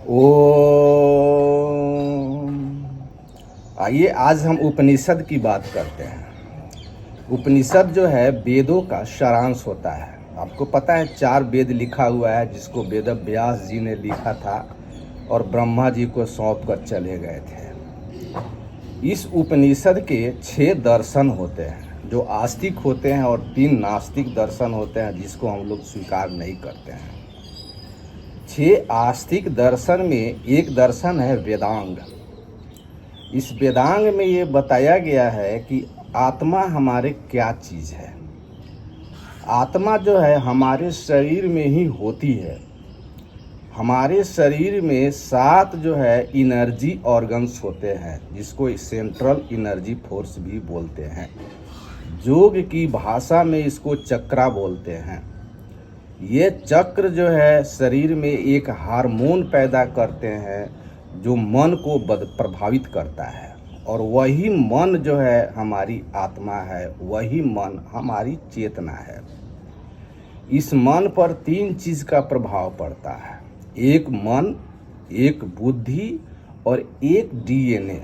ओम। आइए आज हम उपनिषद की बात करते हैं। उपनिषद जो है वेदों का सारांश होता है। आपको पता है 4 वेद लिखा हुआ है, जिसको वेद व्यास जी ने लिखा था और ब्रह्मा जी को सौंप कर चले गए थे। इस उपनिषद के 6 दर्शन होते हैं जो आस्तिक होते हैं और 3 नास्तिक दर्शन होते हैं जिसको हम लोग स्वीकार नहीं करते हैं। 6 आस्तिक दर्शन में एक दर्शन है वेदांग। इस वेदांग में ये बताया गया है कि आत्मा हमारे क्या चीज़ है। आत्मा जो है हमारे शरीर में ही होती है। हमारे शरीर में 7 जो है एनर्जी ऑर्गन्स होते हैं, जिसको सेंट्रल एनर्जी फोर्स भी बोलते हैं। योग की भाषा में इसको चक्रा बोलते हैं। ये चक्र जो है शरीर में एक हार्मोन पैदा करते हैं जो मन को प्रभावित करता है, और वही मन जो है हमारी आत्मा है, वही मन हमारी चेतना है। इस मन पर 3 चीज़ का प्रभाव पड़ता है, एक मन, एक बुद्धि और एक डीएनए,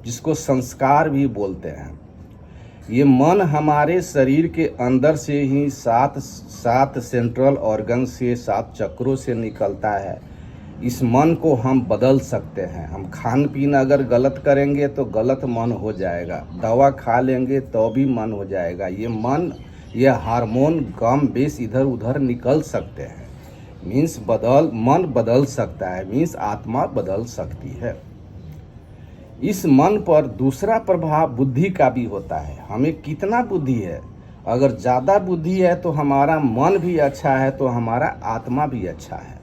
जिसको संस्कार भी बोलते हैं। ये मन हमारे शरीर के अंदर से ही 7 सेंट्रल ऑर्गन से 7 चक्रों से निकलता है। इस मन को हम बदल सकते हैं। हम खान पीन अगर गलत करेंगे तो गलत मन हो जाएगा, दवा खा लेंगे तो भी मन हो जाएगा। ये मन, ये हार्मोन कम बेस इधर उधर निकल सकते हैं। मीन्स मन बदल सकता है, मीन्स आत्मा बदल सकती है। इस मन पर दूसरा प्रभाव बुद्धि का भी होता है। हमें कितना बुद्धि है, अगर ज़्यादा बुद्धि है तो हमारा मन भी अच्छा है, तो हमारा आत्मा भी अच्छा है।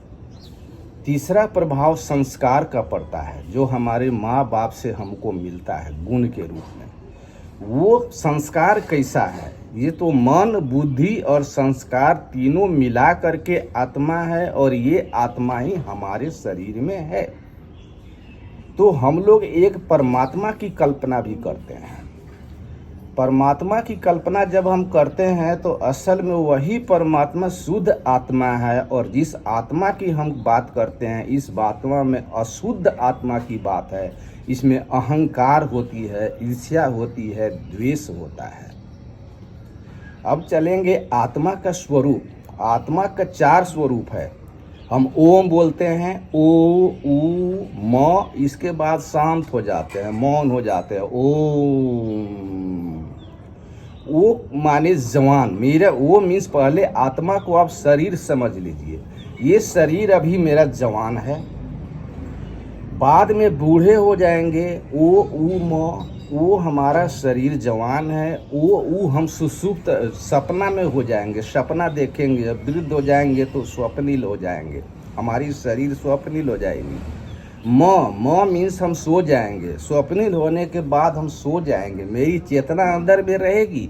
तीसरा प्रभाव संस्कार का पड़ता है, जो हमारे माँ बाप से हमको मिलता है गुण के रूप में। वो संस्कार कैसा है, ये तो मन, बुद्धि और संस्कार तीनों मिला करके आत्मा है, और ये आत्मा ही हमारे शरीर में है। तो हम लोग एक परमात्मा की कल्पना भी करते हैं। परमात्मा की कल्पना जब हम करते हैं तो असल में वही परमात्मा शुद्ध आत्मा है, और जिस आत्मा की हम बात करते हैं इस आत्मा में अशुद्ध आत्मा की बात है। इसमें अहंकार होती है, ईर्ष्या होती है, द्वेष होता है। अब चलेंगे आत्मा का स्वरूप। आत्मा का 4 स्वरूप है। हम ओम बोलते हैं, ओ ऊ म, इसके बाद शांत हो जाते हैं, मौन हो जाते हैं। ओम। वो माने जवान। मेरा वो मीन्स पहले आत्मा को आप शरीर समझ लीजिए। ये शरीर अभी मेरा जवान है, बाद में बूढ़े हो जाएंगे। ओ ऊ म, वो हमारा शरीर जवान है। ओ ऊ हम सुसुप्त सपना में हो जाएंगे, सपना देखेंगे। जब वृद्ध हो जाएंगे तो स्वप्निल हो जाएंगे, हमारी शरीर स्वप्निल हो जाएगी। म मीन्स हम सो जाएंगे। स्वप्निल होने के बाद हम सो जाएंगे, मेरी चेतना अंदर में रहेगी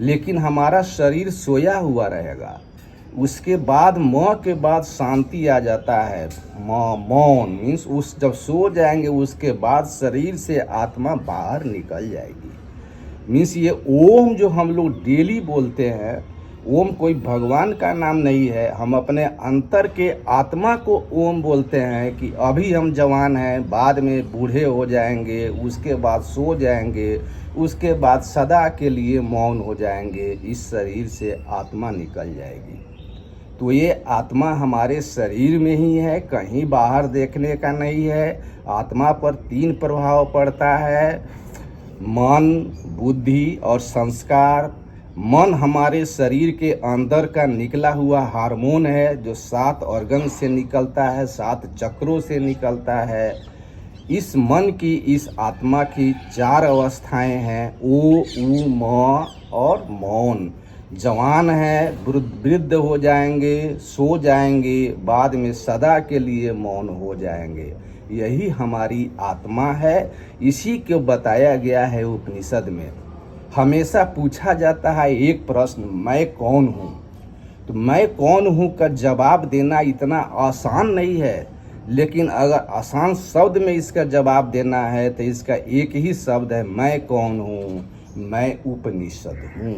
लेकिन हमारा शरीर सोया हुआ रहेगा। उसके बाद म के बाद शांति आ जाता है। मौन मीन्स उस जब सो जाएंगे उसके बाद शरीर से आत्मा बाहर निकल जाएगी। मीन्स ये ओम जो हम लोग डेली बोलते हैं, ओम कोई भगवान का नाम नहीं है। हम अपने अंतर के आत्मा को ओम बोलते हैं कि अभी हम जवान हैं, बाद में बूढ़े हो जाएंगे, उसके बाद सो जाएंगे, उसके बाद सदा के लिए मौन हो जाएंगे, इस शरीर से आत्मा निकल जाएगी। तो ये आत्मा हमारे शरीर में ही है, कहीं बाहर देखने का नहीं है। आत्मा पर 3 प्रभाव पड़ता है, मन, बुद्धि और संस्कार। मन हमारे शरीर के अंदर का निकला हुआ हार्मोन है, जो 7 ऑर्गन से निकलता है, 7 चक्रों से निकलता है। इस मन की, इस आत्मा की 4 अवस्थाएं हैं, ओ ऊ म और मौन। जवान है, वृद्ध हो जाएंगे, सो जाएंगे, बाद में सदा के लिए मौन हो जाएंगे। यही हमारी आत्मा है। इसी को बताया गया है उपनिषद में। हमेशा पूछा जाता है एक प्रश्न, मैं कौन हूँ? तो मैं कौन हूँ का जवाब देना इतना आसान नहीं है, लेकिन अगर आसान शब्द में इसका जवाब देना है तो इसका एक ही शब्द है, मैं कौन हूँ? मैं उपनिषद हूँ।